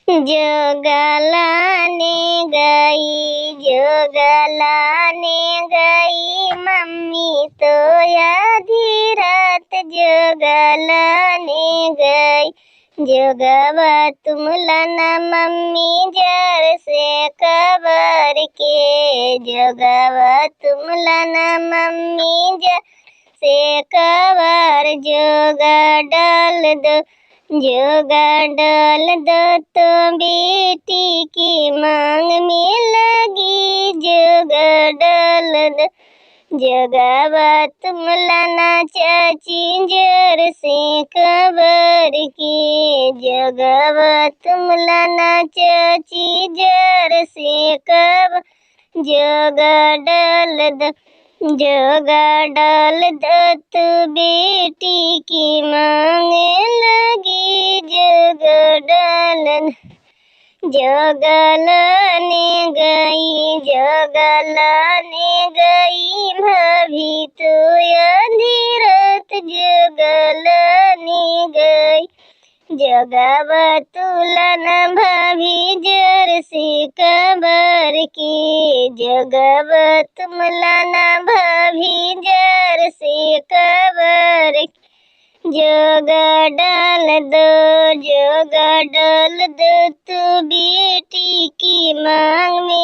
जोगलाने गई, जोगलाने गई मम्मी तो आधी रात जोगलाने गई। जोगवा तुम लाना मम्मी जर से कबर के, जोगवा तुम लाना मम्मी जर से कबर। जोगा डाल दो, जोगा डाल दो तो बेटी की मांग में लगी। जोगा डाल दो, जोगवा तुम लाना चाची जर से कबर के, जोगवा तुम लाना चाची जर से कबर। जोगा डाल दो, जोगा डाल दो तो बेटी की मांग लगी। जोगा डाल दो, जोगलाने गई, जोगलाने गई भाभी तो आधी रात जोगलाने गई। जोगवा तुलाना भाभी जर से कबर के, जोगवा तुम लाना भाभी जर से कबर। जोगा डाल दो, जोगा डाल दो तो बेटी की मांग में